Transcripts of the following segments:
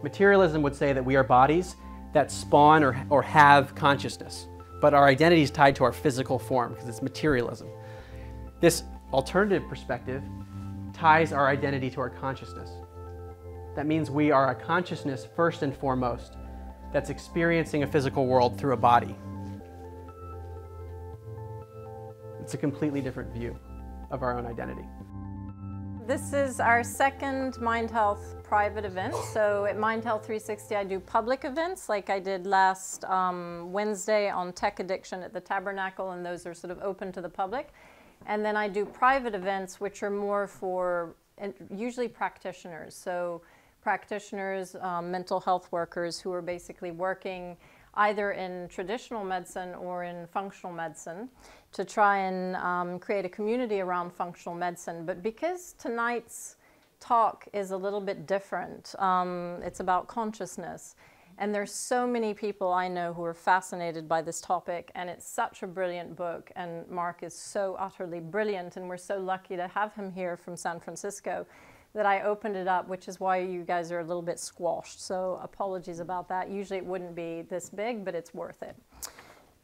Materialism would say that we are bodies that spawn or have consciousness, but our identity is tied to our physical form because it's materialism. This alternative perspective ties our identity to our consciousness. That means we are a consciousness first and foremost that's experiencing a physical world through a body. It's a completely different view of our own identity. This is our second Mind Health private event. So at Mind Health 360, I do public events like I did last Wednesday on tech addiction at the Tabernacle, and those are sort of open to the public. And then I do private events, which are more for usually practitioners. So practitioners, mental health workers who are basically working either in traditional medicine or in functional medicine to try and create a community around functional medicine. But because tonight's talk is a little bit different, it's about consciousness, and there's so many people I know who are fascinated by this topic, and it's such a brilliant book, and Mark is so utterly brilliant, and we're so lucky to have him here from San Francisco, that I opened it up, which is why you guys are a little bit squashed. So apologies about that. Usually it wouldn't be this big, but it's worth it.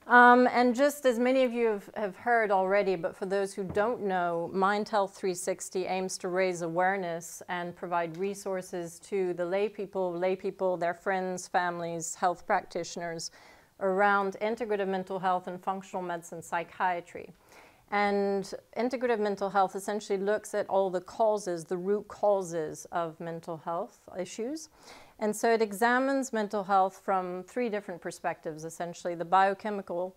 And just as many of you have heard already, but for those who don't know, Mind Health 360 aims to raise awareness and provide resources to the lay people, their friends, families, health practitioners around integrative mental health and functional medicine psychiatry. And integrative mental health essentially looks at all the causes, the root causes of mental health issues. And so it examines mental health from three different perspectives, essentially: the biochemical,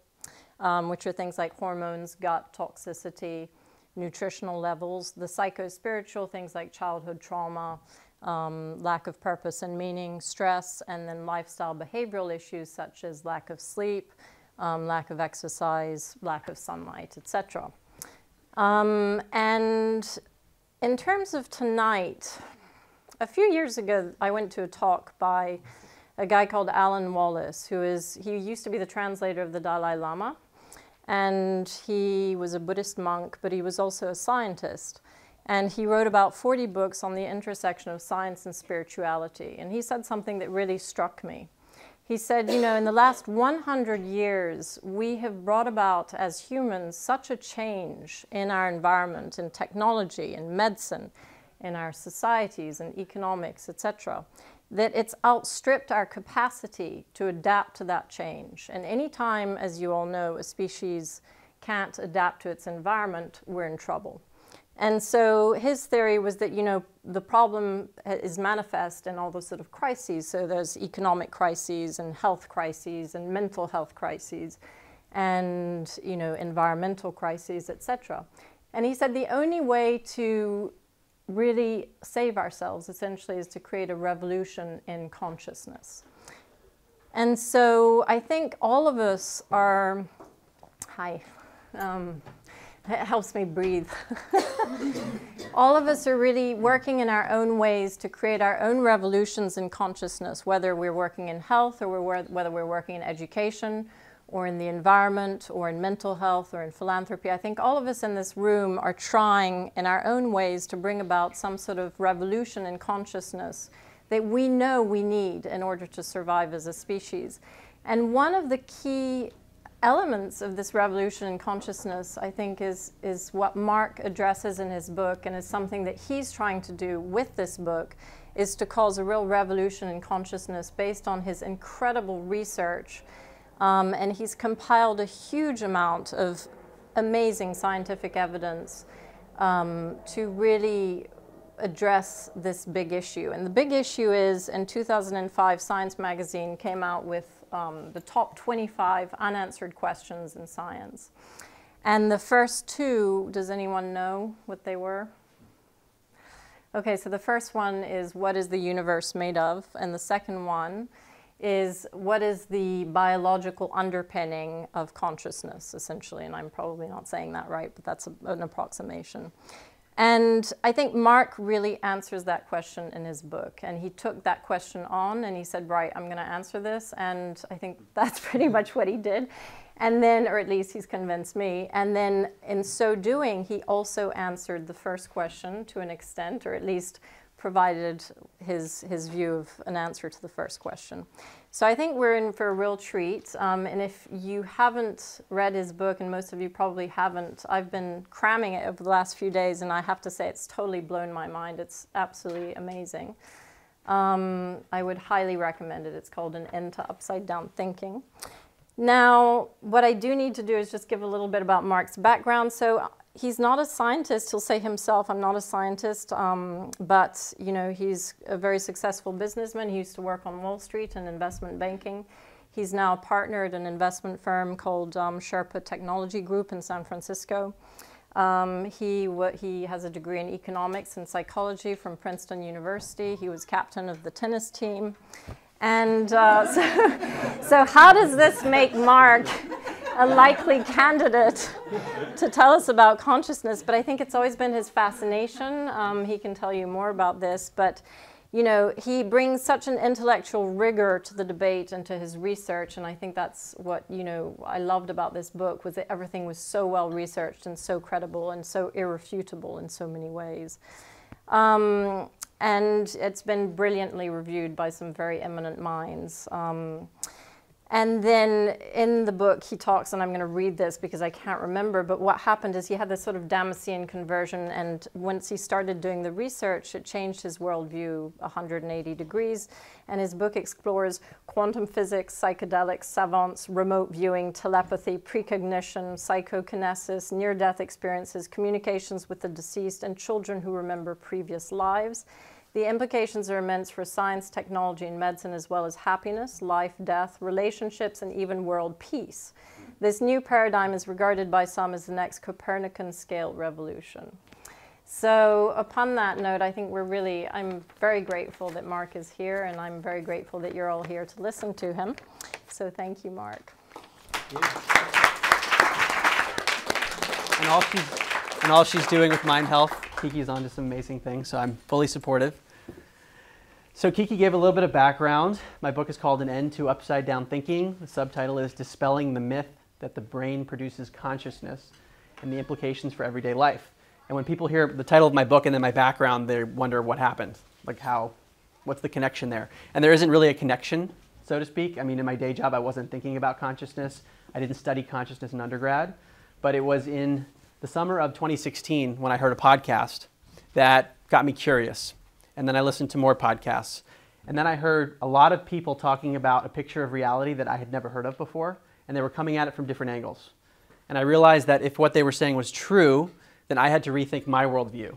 which are things like hormones, gut toxicity, nutritional levels; the psycho-spiritual, things like childhood trauma, lack of purpose and meaning, stress; and then lifestyle behavioral issues such as lack of sleep, lack of exercise, lack of sunlight, etc. And in terms of tonight, a few years ago, I went to a talk by a guy called Alan Wallace, he used to be the translator of the Dalai Lama, and he was a Buddhist monk, but he was also a scientist. And he wrote about 40 books on the intersection of science and spirituality. And he said something that really struck me. He said, you know, in the last 100 years, we have brought about, as humans, such a change in our environment, in technology, in medicine, in our societies and economics, etc., that it's outstripped our capacity to adapt to that change. And any time, as you all know, a species can't adapt to its environment, we're in trouble. And so his theory was that, you know, the problem is manifest in all those sort of crises. So there's economic crises and health crises and mental health crises and, you know, environmental crises, etc. And he said the only way to really save ourselves, essentially, is to create a revolution in consciousness. And so I think all of us are, it helps me breathe. All of us are really working in our own ways to create our own revolutions in consciousness, whether we're working in health or whether we're working in education or in the environment or in mental health or in philanthropy. I think all of us in this room are trying in our own ways to bring about some sort of revolution in consciousness that we know we need in order to survive as a species. And one of the key elements of this revolution in consciousness, I think, is what Mark addresses in his book, and is something that he's trying to do with this book, is to cause a real revolution in consciousness based on his incredible research. And he's compiled a huge amount of amazing scientific evidence to really address this big issue. And the big issue is, in 2005, Science magazine came out with the top 25 unanswered questions in science. And the first two, does anyone know what they were? Okay, so the first one is, what is the universe made of? And the second one is, what is the biological underpinning of consciousness, essentially? And I'm probably not saying that right, but that's an approximation. And I think Mark really answers that question in his book. And he took that question on and he said, right, I'm going to answer this. And I think that's pretty much what he did. And then, or at least he's convinced me, and then in so doing, he also answered the first question to an extent, or at least provided his view of an answer to the first question. So I think we're in for a real treat, and if you haven't read his book, and most of you probably haven't, I've been cramming it over the last few days, and I have to say it's totally blown my mind. It's absolutely amazing. I would highly recommend it. It's called An End to Upside Down Thinking. Now, what I do need to do is just give a little bit about Mark's background. So he's not a scientist. He'll say himself, I'm not a scientist, but you know, he's a very successful businessman. He used to work on Wall Street in investment banking. He's now a partner at an investment firm called Sherpa Technology Group in San Francisco. He has a degree in economics and psychology from Princeton University. He was captain of the tennis team. And so how does this make Mark a likely candidate to tell us about consciousness? But I think it's always been his fascination. He can tell you more about this. But, you know, he brings such an intellectual rigor to the debate and to his research. And I think that's what, you know, I loved about this book, was that everything was so well researched and so credible and so irrefutable in so many ways. And it's been brilliantly reviewed by some very eminent minds. And then in the book he talks, and I'm going to read this because I can't remember, but what happened is he had this sort of Damascene conversion, and once he started doing the research, it changed his worldview 180 degrees. And his book explores quantum physics, psychedelics, savants, remote viewing, telepathy, precognition, psychokinesis, near-death experiences, communications with the deceased, and children who remember previous lives. The implications are immense for science, technology, and medicine, as well as happiness, life, death, relationships, and even world peace. This new paradigm is regarded by some as the next Copernican scale revolution. So upon that note, I think I'm very grateful that Mark is here, and I'm very grateful that you're all here to listen to him. So thank you, Mark. And all she's doing with Mind Health, Kiki's onto some amazing things, so I'm fully supportive. So Kiki gave a little bit of background. My book is called An End to Upside Down Thinking. The subtitle is Dispelling the Myth that the Brain Produces Consciousness and the Implications for Everyday Life. And when people hear the title of my book and then my background, they wonder what happened, like what's the connection there? And there isn't really a connection, so to speak. I mean, in my day job, I wasn't thinking about consciousness. I didn't study consciousness in undergrad, but it was in the summer of 2016 when I heard a podcast that got me curious. And then I listened to more podcasts. And then I heard a lot of people talking about a picture of reality that I had never heard of before, and they were coming at it from different angles. And I realized that if what they were saying was true, then I had to rethink my worldview.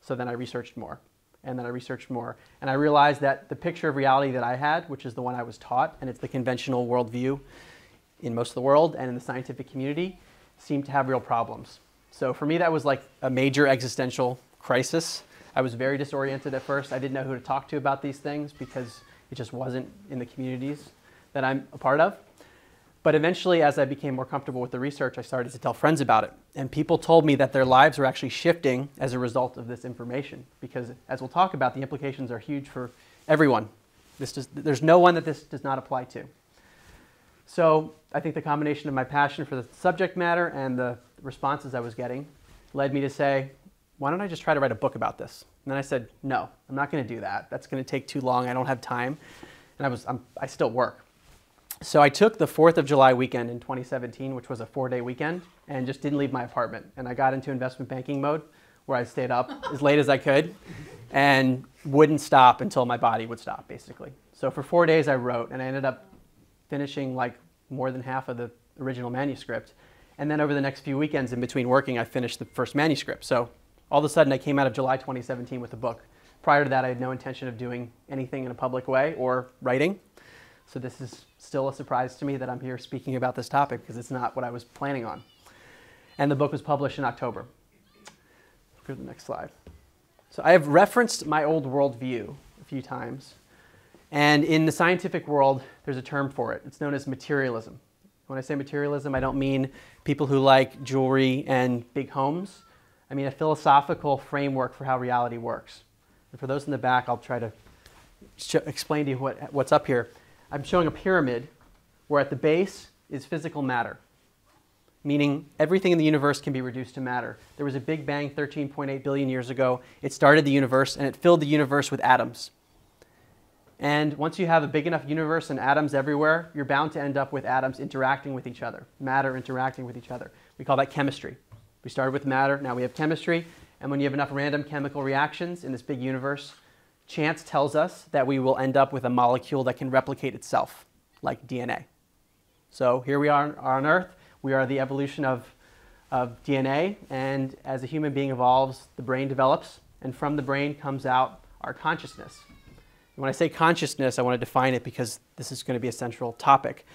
So then I researched more, and then I researched more. And I realized that the picture of reality that I had, which is the one I was taught, and it's the conventional worldview in most of the world and in the scientific community, seemed to have real problems. So for me, that was like a major existential crisis. I was very disoriented at first. I didn't know who to talk to about these things because it just wasn't in the communities that I'm a part of. But eventually, as I became more comfortable with the research, I started to tell friends about it. And people told me that their lives were actually shifting as a result of this information. Because as we'll talk about, the implications are huge for everyone. There's no one that this does not apply to. So I think the combination of my passion for the subject matter and the responses I was getting led me to say, why don't I just try to write a book about this? And then I said, no, I'm not going to do that. That's going to take too long. I don't have time. And I still work. So I took the 4th of July weekend in 2017, which was a 4-day weekend, and just didn't leave my apartment. And I got into investment banking mode, where I stayed up as late as I could and wouldn't stop until my body would stop, basically. So for 4 days I wrote, and I ended up finishing like more than half of the original manuscript. And then over the next few weekends in between working, I finished the first manuscript. So all of a sudden I came out of July 2017 with a book. Prior to that, I had no intention of doing anything in a public way or writing. So this is still a surprise to me that I'm here speaking about this topic because it's not what I was planning on. And the book was published in October. Go to the next slide. So I have referenced my old worldview a few times. And in the scientific world, there's a term for it. It's known as materialism. When I say materialism, I don't mean people who like jewelry and big homes. I mean a philosophical framework for how reality works. And for those in the back, I'll try to explain to you what's up here. I'm showing a pyramid where at the base is physical matter. meaning everything in the universe can be reduced to matter. There was a Big Bang 13.8 billion years ago. It started the universe, and it filled the universe with atoms. And once you have a big enough universe and atoms everywhere, you're bound to end up with atoms interacting with each other, matter interacting with each other. We call that chemistry. We started with matter, now we have chemistry. And when you have enough random chemical reactions in this big universe, chance tells us that we will end up with a molecule that can replicate itself, like DNA. So here we are on Earth. We are the evolution of DNA, and as a human being evolves, the brain develops, and from the brain comes out our consciousness. And when I say consciousness, I want to define it because this is going to be a central topic.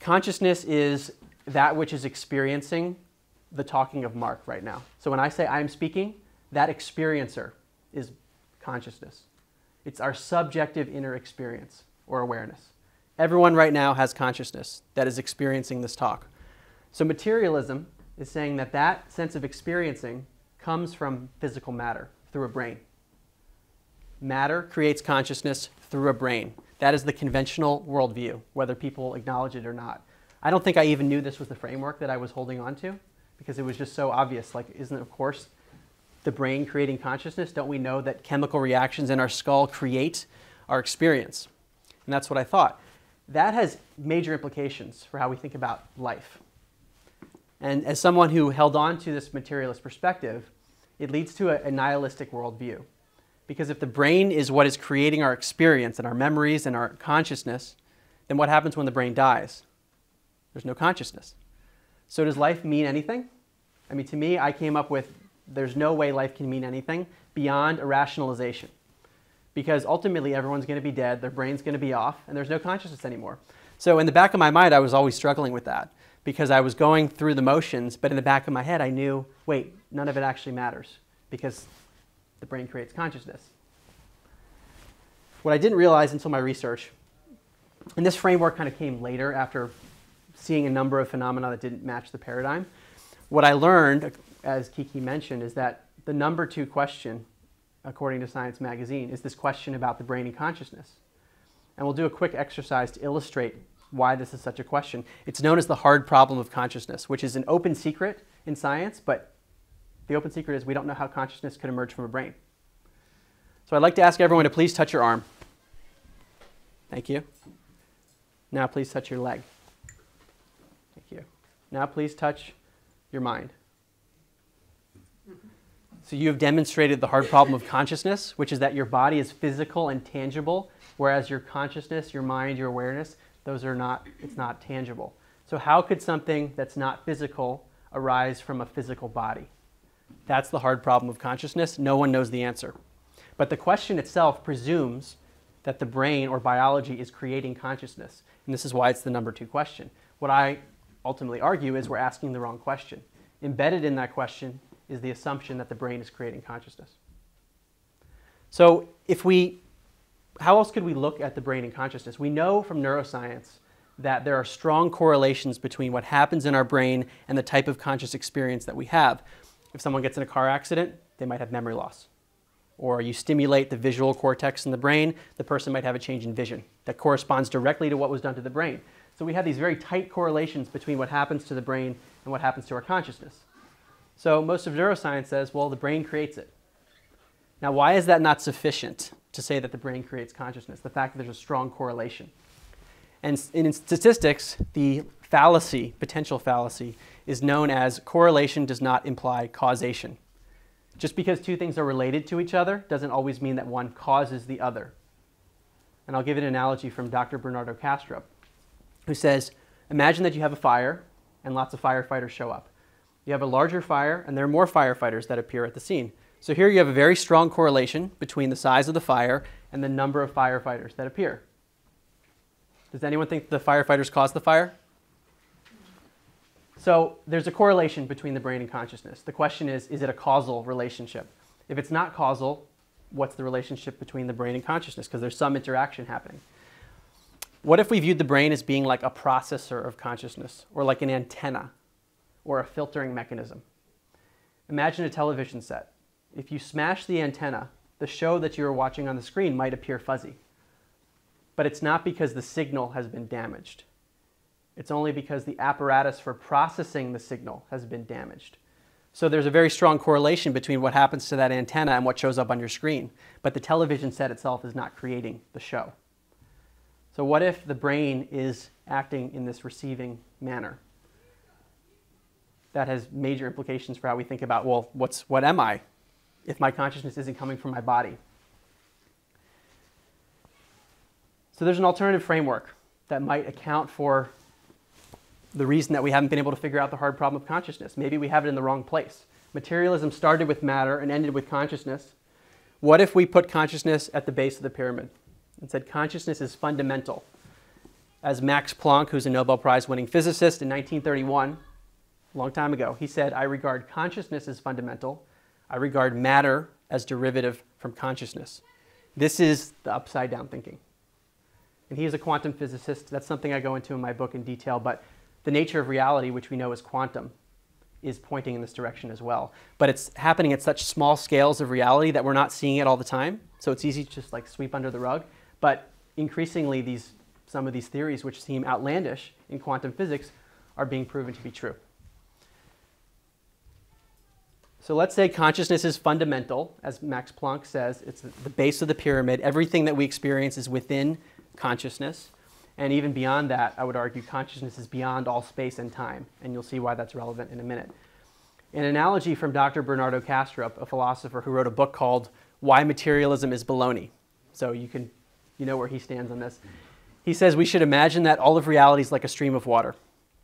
Consciousness is that which is experiencing the talking of Mark right now. So when I say I'm speaking, that experiencer is consciousness. It's our subjective inner experience or awareness. Everyone right now has consciousness that is experiencing this talk. So materialism is saying that that sense of experiencing comes from physical matter through a brain. Matter creates consciousness through a brain. That is the conventional worldview, whether people acknowledge it or not. I don't think I even knew this was the framework that I was holding on to, because it was just so obvious. Like, isn't it, of course, the brain creating consciousness? Don't we know that chemical reactions in our skull create our experience? And that's what I thought. That has major implications for how we think about life. And as someone who held on to this materialist perspective, it leads to a nihilistic worldview. Because if the brain is what is creating our experience and our memories and our consciousness, then what happens when the brain dies? There's no consciousness. So does life mean anything? I mean, to me, I came up with there's no way life can mean anything beyond a rationalization. Because ultimately, everyone's going to be dead, their brain's going to be off, and there's no consciousness anymore. So in the back of my mind, I was always struggling with that, because I was going through the motions, but in the back of my head, I knew, wait, none of it actually matters, because the brain creates consciousness. What I didn't realize until my research, and this framework kind of came later after seeing a number of phenomena that didn't match the paradigm. What I learned, as Kiki mentioned, is that the number 2 question, according to Science Magazine, is this question about the brain and consciousness. And we'll do a quick exercise to illustrate why this is such a question. It's known as the hard problem of consciousness, which is an open secret in science, but the open secret is we don't know how consciousness could emerge from a brain. So I'd like to ask everyone to please touch your arm. Thank you. Now please touch your leg. Thank you. Now please touch your mind. So you have demonstrated the hard problem of consciousness, which is that your body is physical and tangible, whereas your consciousness, your mind, your awareness, those are not, it's not tangible. So how could something that's not physical arise from a physical body? That's the hard problem of consciousness. No one knows the answer. But the question itself presumes that the brain or biology is creating consciousness. And this is why it's the number 2 question. What I ultimately argue is we're asking the wrong question. Embedded in that question is the assumption that the brain is creating consciousness. So how else could we look at the brain and consciousness? We know from neuroscience that there are strong correlations between what happens in our brain and the type of conscious experience that we have. If someone gets in a car accident, they might have memory loss. Or you stimulate the visual cortex in the brain, the person might have a change in vision that corresponds directly to what was done to the brain. So we have these very tight correlations between what happens to the brain and what happens to our consciousness. So most of neuroscience says, well, the brain creates it. Now, why is that not sufficient to say that the brain creates consciousness? The fact that there's a strong correlation. And in statistics, the fallacy, potential fallacy, is known as correlation does not imply causation. Just because 2 things are related to each other doesn't always mean that one causes the other. And I'll give an analogy from Dr. Bernardo Castro, who says, imagine that you have a fire and lots of firefighters show up. You have a larger fire and there are more firefighters that appear at the scene. So here you have a very strong correlation between the size of the fire and the number of firefighters that appear. Does anyone think the firefighters caused the fire? So there's a correlation between the brain and consciousness. The question is it a causal relationship? If it's not causal, what's the relationship between the brain and consciousness? Because there's some interaction happening. What if we viewed the brain as being like a processor of consciousness, or like an antenna, or a filtering mechanism? Imagine a television set. If you smash the antenna, the show that you are watching on the screen might appear fuzzy. But it's not because the signal has been damaged. It's only because the apparatus for processing the signal has been damaged. So there's a very strong correlation between what happens to that antenna and what shows up on your screen. But the television set itself is not creating the show. So what if the brain is acting in this receiving manner? That has major implications for how we think about, well, what am I if my consciousness isn't coming from my body? So there's an alternative framework that might account for the reason that we haven't been able to figure out the hard problem of consciousness. Maybe we have it in the wrong place. Materialism started with matter and ended with consciousness. What if we put consciousness at the base of the pyramid and said consciousness is fundamental? As Max Planck, who's a Nobel Prize winning physicist in 1931, a long time ago, he said, I regard consciousness as fundamental. I regard matter as derivative from consciousness. This is the upside down thinking. And he is a quantum physicist. That's something I go into in my book in detail, but the nature of reality, which we know is quantum, is pointing in this direction as well. But it's happening at such small scales of reality that we're not seeing it all the time. So it's easy to just like sweep under the rug. But increasingly, some of these theories, which seem outlandish in quantum physics, are being proven to be true. So let's say consciousness is fundamental, as Max Planck says. It's the base of the pyramid. Everything that we experience is within consciousness. And even beyond that, I would argue consciousness is beyond all space and time. And you'll see why that's relevant in a minute. An analogy from Dr. Bernardo Kastrup, a philosopher who wrote a book called Why Materialism is Baloney. So you know where he stands on this. He says we should imagine that all of reality is like a stream of water,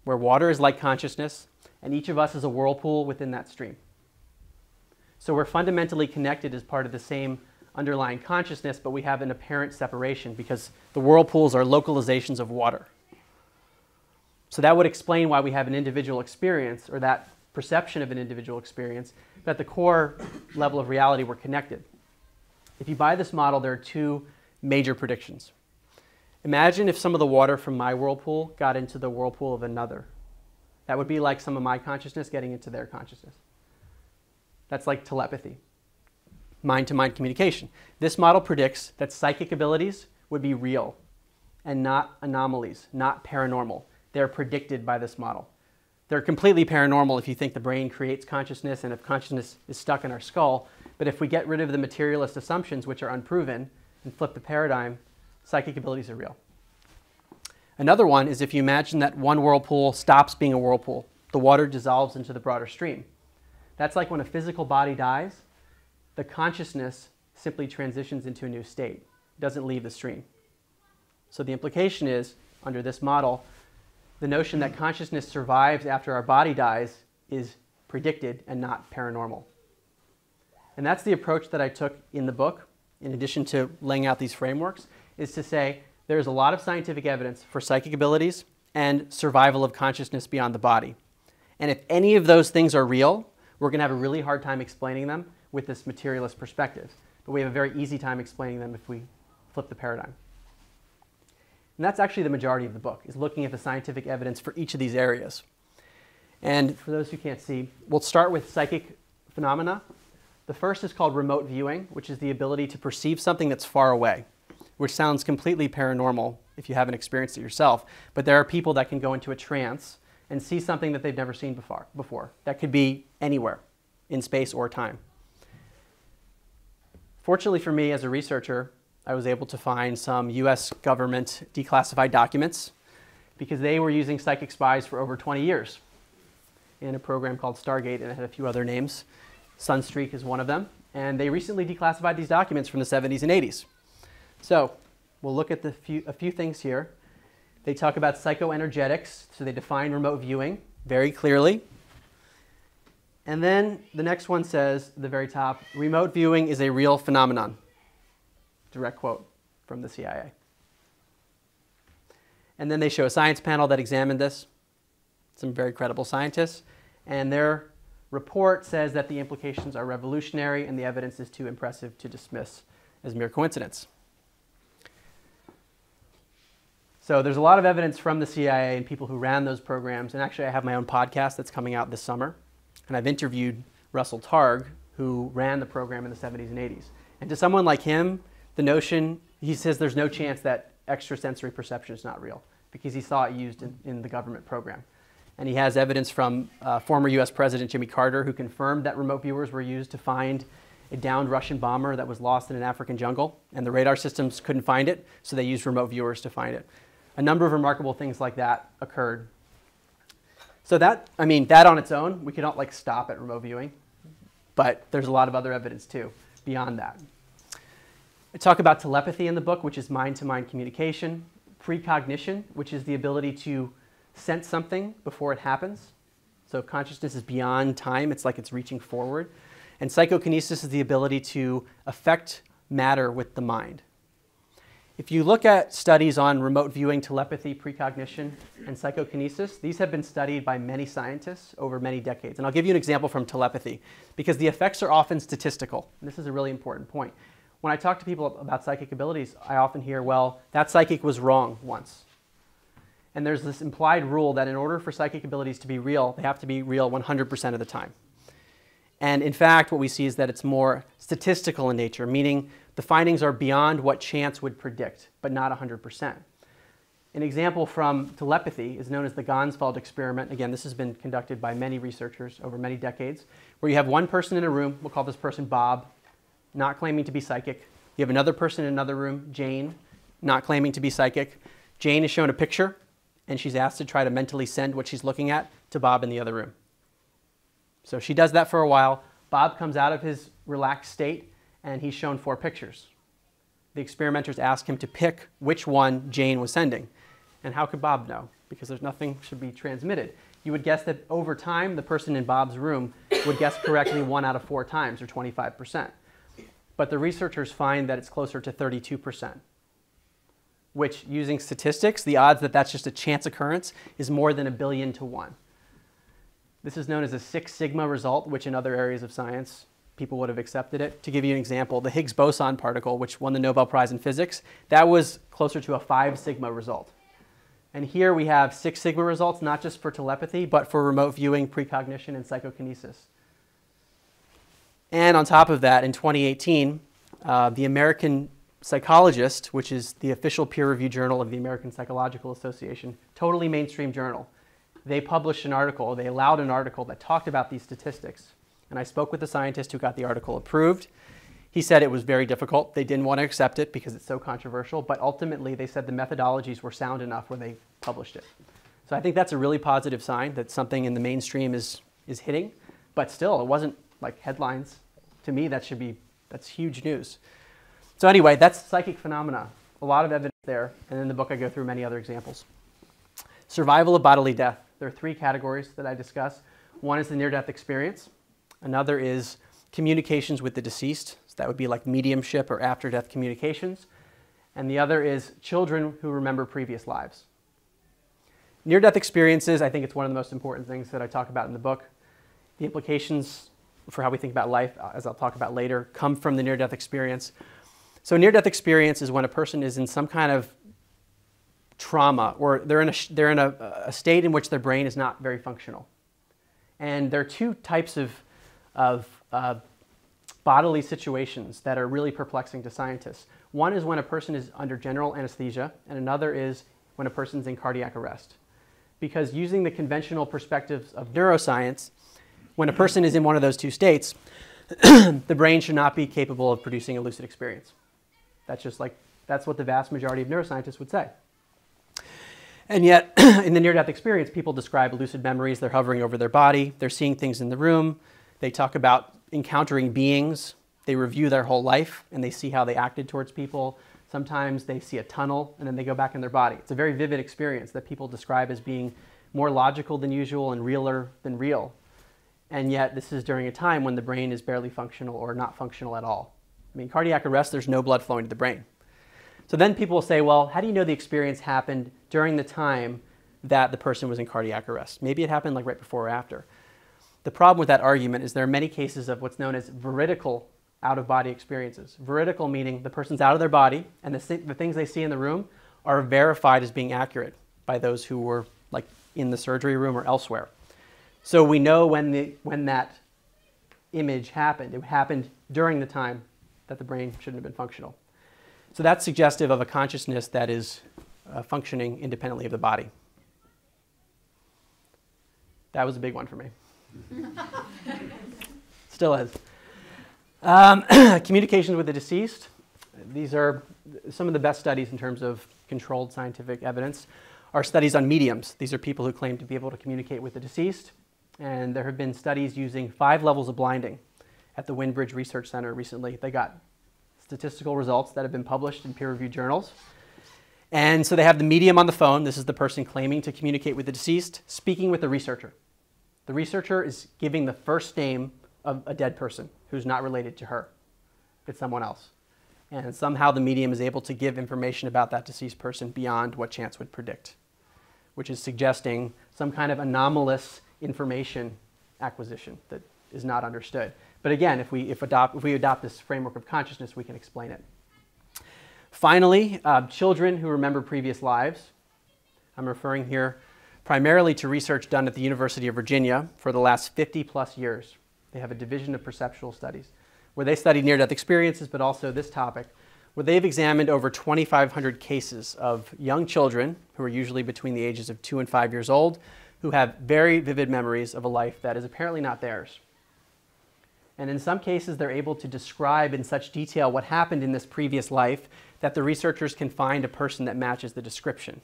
where water is like consciousness, and each of us is a whirlpool within that stream. So we're fundamentally connected as part of the same underlying consciousness, but we have an apparent separation because the whirlpools are localizations of water. So that would explain why we have an individual experience, or that perception of an individual experience, but at the core level of reality, we're connected. If you buy this model, there are two major predictions. Imagine if some of the water from my whirlpool got into the whirlpool of another. That would be like some of my consciousness getting into their consciousness. That's like telepathy. Mind-to-mind communication. This model predicts that psychic abilities would be real and not anomalies, not paranormal. They're predicted by this model. They're completely paranormal if you think the brain creates consciousness and if consciousness is stuck in our skull. But if we get rid of the materialist assumptions, which are unproven, and flip the paradigm, psychic abilities are real. Another one is if you imagine that one whirlpool stops being a whirlpool. The water dissolves into the broader stream. That's like when a physical body dies, the consciousness simply transitions into a new state. It doesn't leave the stream. So the implication is, under this model, the notion that consciousness survives after our body dies is predicted and not paranormal. And that's the approach that I took in the book, in addition to laying out these frameworks, is to say there's a lot of scientific evidence for psychic abilities and survival of consciousness beyond the body. And if any of those things are real, we're going to have a really hard time explaining them with this materialist perspective. But we have a very easy time explaining them if we flip the paradigm. And that's actually the majority of the book, is looking at the scientific evidence for each of these areas. And for those who can't see, we'll start with psychic phenomena. The first is called remote viewing, which is the ability to perceive something that's far away, which sounds completely paranormal if you haven't experienced it yourself. But there are people that can go into a trance and see something that they've never seen before. That could be anywhere in space or time. Fortunately for me as a researcher, I was able to find some US government declassified documents because they were using psychic spies for over 20 years in a program called Stargate, and it had a few other names. Sunstreak is one of them. And they recently declassified these documents from the 70s and 80s. So we'll look at a few things here. They talk about psychoenergetics, so they define remote viewing very clearly. And then the next one says, at the very top, remote viewing is a real phenomenon. Direct quote from the CIA. And then they show a science panel that examined this, some very credible scientists, and their report says that the implications are revolutionary and the evidence is too impressive to dismiss as mere coincidence. So there's a lot of evidence from the CIA and people who ran those programs, and actually I have my own podcast that's coming out this summer. And I've interviewed Russell Targ, who ran the program in the 70s and 80s. And to someone like him, the notion, he says there's no chance that extrasensory perception is not real. because he saw it used in the government program. And he has evidence from former US President Jimmy Carter, who confirmed that remote viewers were used to find a downed Russian bomber that was lost in an African jungle, and the radar systems couldn't find it, so they used remote viewers to find it. A number of remarkable things like that occurred. So that, I mean, that on its own, we could not like stop at remote viewing, but there's a lot of other evidence too, beyond that. I talk about telepathy in the book, which is mind-to-mind communication, precognition, which is the ability to sense something before it happens. So if consciousness is beyond time, it's like it's reaching forward. And psychokinesis is the ability to affect matter with the mind. If you look at studies on remote viewing, telepathy, precognition, and psychokinesis, these have been studied by many scientists over many decades. And I'll give you an example from telepathy, because the effects are often statistical. And this is a really important point. When I talk to people about psychic abilities, I often hear, well, that psychic was wrong once. And there's this implied rule that in order for psychic abilities to be real, they have to be real 100% of the time. And in fact, what we see is that it's more statistical in nature, meaning the findings are beyond what chance would predict, but not 100%. An example from telepathy is known as the Gansfeld experiment. Again, this has been conducted by many researchers over many decades, where you have one person in a room, we'll call this person Bob, not claiming to be psychic. You have another person in another room, Jane, not claiming to be psychic. Jane is shown a picture, and she's asked to try to mentally send what she's looking at to Bob in the other room. So she does that for a while. Bob comes out of his relaxed state, and he's shown 4 pictures. The experimenters ask him to pick which one Jane was sending. And how could Bob know? Because there's nothing should be transmitted. You would guess that over time, the person in Bob's room would guess correctly 1 out of 4 times, or 25%. But the researchers find that it's closer to 32%, which, using statistics, the odds that that's just a chance occurrence is more than 1 billion to 1. This is known as a 6 sigma result, which in other areas of science, people would have accepted it. To give you an example, the Higgs boson particle, which won the Nobel Prize in Physics, that was closer to a 5 sigma result. And here we have 6 sigma results, not just for telepathy, but for remote viewing, precognition, and psychokinesis. And on top of that, in 2018, the American Psychologist, which is the official peer-reviewed journal of the American Psychological Association, totally mainstream journal, they published an article, they allowed an article that talked about these statistics. And I spoke with the scientist who got the article approved. He said it was very difficult. They didn't want to accept it because it's so controversial, but ultimately they said the methodologies were sound enough where they published it. So I think that's a really positive sign that something in the mainstream is hitting, but still, it wasn't like headlines. To me, that's huge news. So anyway, that's psychic phenomena. A lot of evidence there, and in the book I go through many other examples. Survival of bodily death. There are 3 categories that I discuss. One is the near-death experience. Another is communications with the deceased. So that would be like mediumship or after-death communications. And the other is children who remember previous lives. Near-death experiences, I think it's one of the most important things that I talk about in the book. The implications for how we think about life, as I'll talk about later, come from the near-death experience. So near-death experience is when a person is in some kind of trauma, or they're in a state in which their brain is not very functional. And there are 2 types of bodily situations that are really perplexing to scientists. One is when a person is under general anesthesia, and another is when a person's in cardiac arrest. Because using the conventional perspectives of neuroscience, when a person is in one of those 2 states, the brain should not be capable of producing a lucid experience. That's what the vast majority of neuroscientists would say. And yet, in the near-death experience, people describe lucid memories. They're hovering over their body. They're seeing things in the room. They talk about encountering beings. They review their whole life, and they see how they acted towards people. Sometimes they see a tunnel, and then they go back in their body. It's a very vivid experience that people describe as being more logical than usual and realer than real. And yet, this is during a time when the brain is barely functional or not functional at all. I mean, cardiac arrest, there's no blood flowing to the brain. So then people will say, well, how do you know the experience happened during the time that the person was in cardiac arrest? Maybe it happened like right before or after. The problem with that argument is there are many cases of what's known as veridical out-of-body experiences. Veridical meaning the person's out of their body, and the things they see in the room are verified as being accurate by those who were like in the surgery room or elsewhere. So we know when that image happened. It happened during the time that the brain shouldn't have been functional. So that's suggestive of a consciousness that is functioning independently of the body. That was a big one for me. Still is. Communications with the deceased. These are some of the best studies in terms of controlled scientific evidence are studies on mediums. These are people who claim to be able to communicate with the deceased. And there have been studies using 5 levels of blinding at the Windbridge Research Center recently. They got statistical results that have been published in peer-reviewed journals. And so they have the medium on the phone. This is the person claiming to communicate with the deceased, speaking with the researcher. The researcher is giving the first name of a dead person who's not related to her. It's someone else. And somehow the medium is able to give information about that deceased person beyond what chance would predict, which is suggesting some kind of anomalous information acquisition that is not understood. But again, if we adopt this framework of consciousness, we can explain it. Finally, children who remember previous lives. I'm referring here primarily to research done at the University of Virginia for the last 50 plus years. They have a division of perceptual studies where they study near-death experiences, but also this topic, where they've examined over 2,500 cases of young children who are usually between the ages of 2 and 5 years old, who have very vivid memories of a life that is apparently not theirs. And in some cases, they're able to describe in such detail what happened in this previous life that the researchers can find a person that matches the description.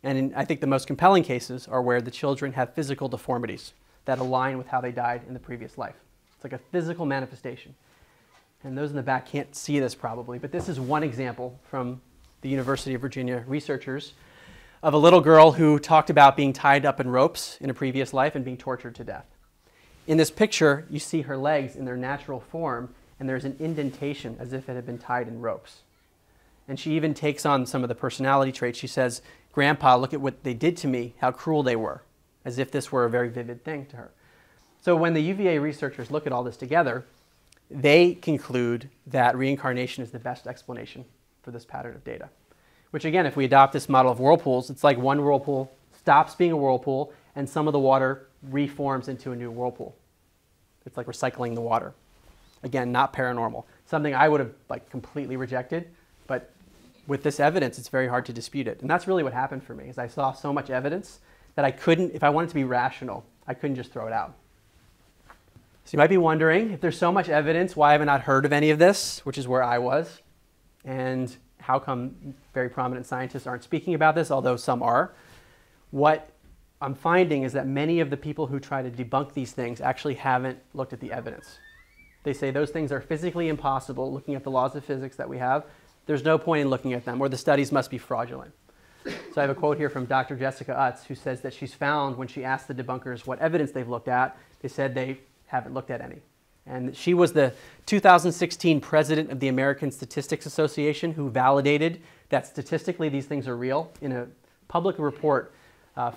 And I think the most compelling cases are where the children have physical deformities that align with how they died in the previous life. It's like a physical manifestation. And those in the back can't see this probably, but this is one example from the University of Virginia researchers of a little girl who talked about being tied up in ropes in a previous life and being tortured to death. In this picture, you see her legs in their natural form, and there's an indentation as if it had been tied in ropes. And she even takes on some of the personality traits. She says, "Grandpa, look at what they did to me, how cruel they were," as if this were a very vivid thing to her. So when the UVA researchers look at all this together, they conclude that reincarnation is the best explanation for this pattern of data. Which again, if we adopt this model of whirlpools, it's like one whirlpool stops being a whirlpool and some of the water reforms into a new whirlpool. It's like recycling the water. Again, not paranormal. Something I would have completely rejected, but with this evidence, it's very hard to dispute it. And that's really what happened for me, is I saw so much evidence that I couldn't, if I wanted to be rational, I couldn't just throw it out. So you might be wondering, if there's so much evidence, why have I not heard of any of this, which is where I was, and how come very prominent scientists aren't speaking about this, although some are. What I'm finding is that many of the people who try to debunk these things actually haven't looked at the evidence. They say those things are physically impossible, looking at the laws of physics that we have. There's no point in looking at them, or the studies must be fraudulent. So I have a quote here from Dr. Jessica Utz, who says that she's found when she asked the debunkers what evidence they've looked at, they said they haven't looked at any. And she was the 2016 president of the American Statistics Association who validated that statistically these things are real in a public report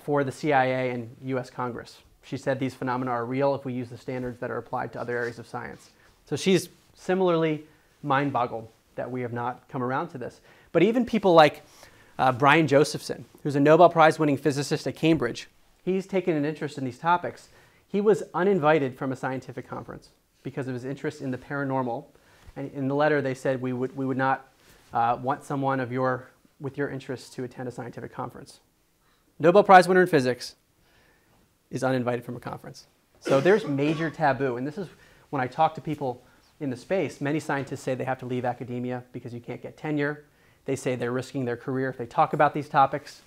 for the CIA and US Congress. She said these phenomena are real if we use the standards that are applied to other areas of science. So she's similarly mind-boggled that we have not come around to this. But even people like Brian Josephson, who's a Nobel Prize-winning physicist at Cambridge, he's taken an interest in these topics. He was uninvited from a scientific conference because of his interest in the paranormal. And in the letter, they said we would not want someone with your interests to attend a scientific conference. Nobel Prize winner in physics is uninvited from a conference. So there's major taboo. And this is when I talk to people in the space, many scientists say they have to leave academia because you can't get tenure. They say they're risking their career if they talk about these topics.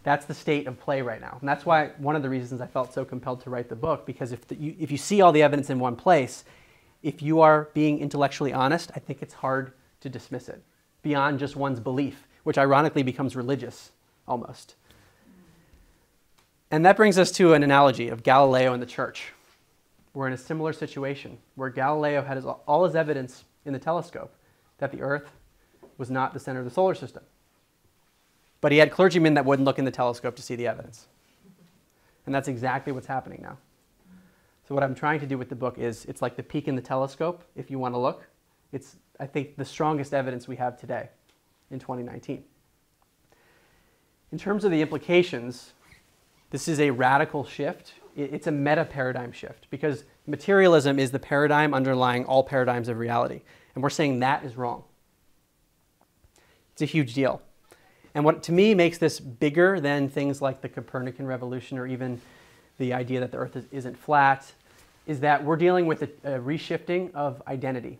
That's the state of play right now. And that's why one of the reasons I felt so compelled to write the book, because if you see all the evidence in one place, if you are being intellectually honest, I think it's hard to dismiss it beyond just one's belief, which ironically becomes religious almost. And that brings us to an analogy of Galileo and the church. We're in a similar situation where Galileo had all his evidence in the telescope that the Earth was not the center of the solar system. But he had clergymen that wouldn't look in the telescope to see the evidence. And that's exactly what's happening now. So what I'm trying to do with the book is, it's like the peak in the telescope, if you want to look. It's, I think, the strongest evidence we have today in 2019. In terms of the implications, this is a radical shift. It's a meta-paradigm shift, because materialism is the paradigm underlying all paradigms of reality. And we're saying that is wrong. It's a huge deal. And what to me makes this bigger than things like the Copernican revolution or even the idea that the Earth isn't flat is that we're dealing with a reshifting of identity.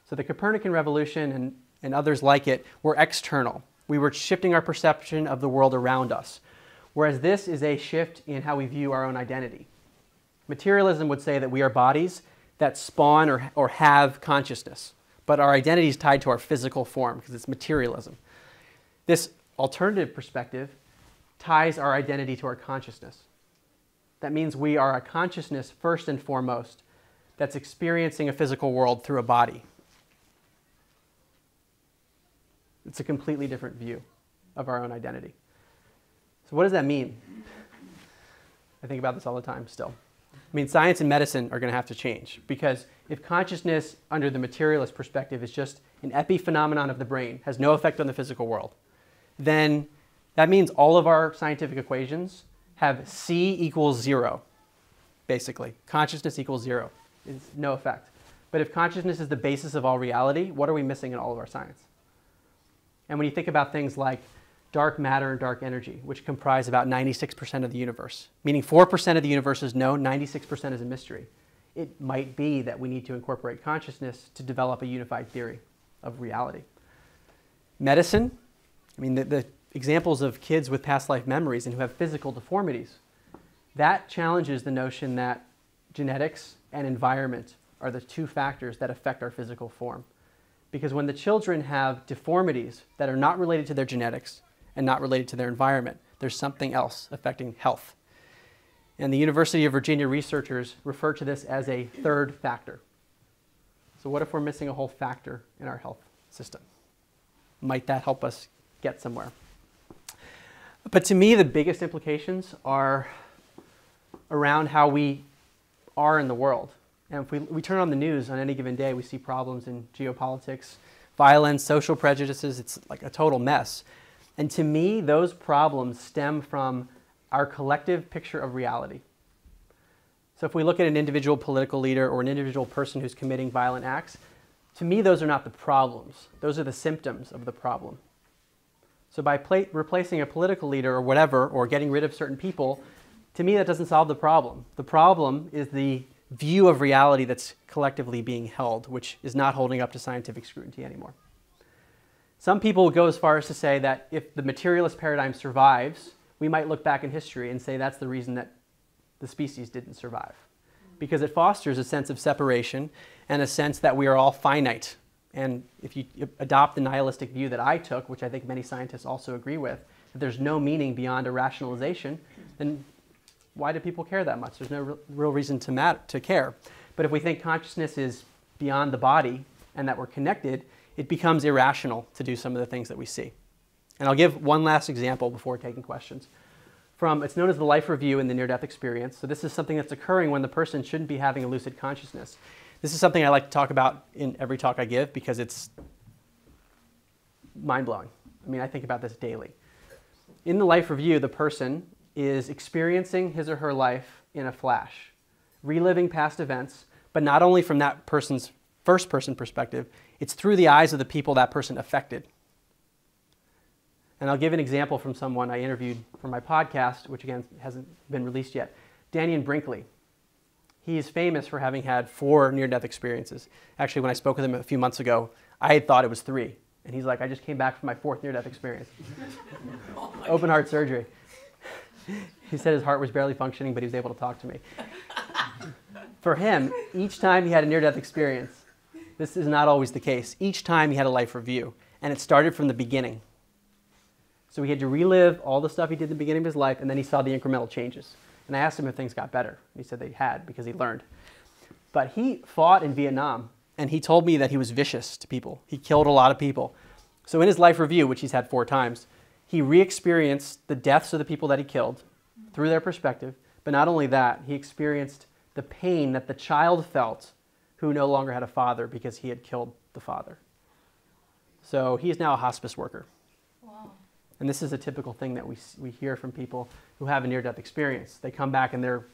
So the Copernican revolution and others like it were external. We were shifting our perception of the world around us, whereas this is a shift in how we view our own identity. Materialism would say that we are bodies that spawn or have consciousness, but our identity is tied to our physical form because it's materialism. This alternative perspective ties our identity to our consciousness. That means we are a consciousness first and foremost that's experiencing a physical world through a body. It's a completely different view of our own identity. So what does that mean? I think about this all the time still. I mean, science and medicine are going to have to change because if consciousness under the materialist perspective is just an epiphenomenon of the brain, has no effect on the physical world, then that means all of our scientific equations have C equals 0, basically. Consciousness equals 0. It's no effect. But if consciousness is the basis of all reality, what are we missing in all of our science? And when you think about things like dark matter and dark energy, which comprise about 96% of the universe, meaning 4% of the universe is known, 96% is a mystery. It might be that we need to incorporate consciousness to develop a unified theory of reality. Medicine, I mean, the examples of kids with past life memories and who have physical deformities, that challenges the notion that genetics and environment are the two factors that affect our physical form. Because when the children have deformities that are not related to their genetics and not related to their environment, there's something else affecting health. And the University of Virginia researchers refer to this as a third factor. So what if we're missing a whole factor in our health system? Might that help us get somewhere? But to me, the biggest implications are around how we are in the world. And if we turn on the news on any given day, we see problems in geopolitics, violence, social prejudices. It's like a total mess. And to me, those problems stem from our collective picture of reality. So if we look at an individual political leader or an individual person who's committing violent acts, to me, those are not the problems. Those are the symptoms of the problem. So by replacing a political leader or whatever, or getting rid of certain people, to me, that doesn't solve the problem. The problem is the view of reality that's collectively being held, which is not holding up to scientific scrutiny anymore. Some people go as far as to say that if the materialist paradigm survives, we might look back in history and say that's the reason that the species didn't survive. Because it fosters a sense of separation and a sense that we are all finite. And if you adopt the nihilistic view that I took, which I think many scientists also agree with, that there's no meaning beyond a rationalization, then why do people care that much? There's no real reason to care. But if we think consciousness is beyond the body and that we're connected, it becomes irrational to do some of the things that we see. And I'll give one last example before taking questions. It's known as the life review in the near-death experience. So this is something that's occurring when the person shouldn't be having a lucid consciousness. This is something I like to talk about in every talk I give because it's mind-blowing. I mean, I think about this daily. In the life review, the person is experiencing his or her life in a flash, reliving past events, but not only from that person's first-person perspective, it's through the eyes of the people that person affected. And I'll give an example from someone I interviewed for my podcast, which again hasn't been released yet. Dannion Brinkley. He's famous for having had 4 near-death experiences. Actually, when I spoke with him a few months ago, I had thought it was 3. And he's like, I just came back from my 4th near-death experience. Open heart surgery. He said his heart was barely functioning, but he was able to talk to me. For him, each time he had a near-death experience, this is not always the case. Each time he had a life review, and it started from the beginning. So he had to relive all the stuff he did at the beginning of his life, and then he saw the incremental changes. And I asked him if things got better. He said they had, because he learned. But he fought in Vietnam, and he told me that he was vicious to people. He killed a lot of people. So in his life review, which he's had 4 times, he re-experienced the deaths of the people that he killed through their perspective. But not only that, he experienced the pain that the child felt who no longer had a father because he had killed the father. So he is now a hospice worker. Wow. And this is a typical thing that we hear from people who have a near-death experience. They come back and their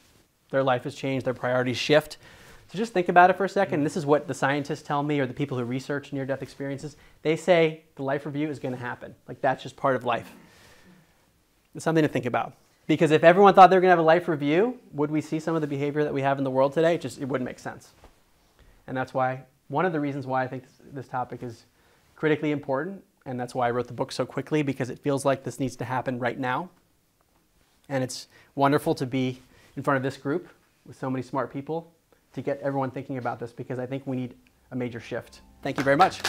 life has changed, their priorities shift. So just think about it for a second. This is what the scientists tell me, or the people who research near-death experiences. They say the life review is going to happen. Like, that's just part of life. It's something to think about. Because if everyone thought they were going to have a life review, would we see some of the behavior that we have in the world today? It wouldn't make sense. And that's why, one of the reasons why I think this topic is critically important, and that's why I wrote the book so quickly, because it feels like this needs to happen right now. And it's wonderful to be in front of this group with so many smart people to get everyone thinking about this, because I think we need a major shift. Thank you very much.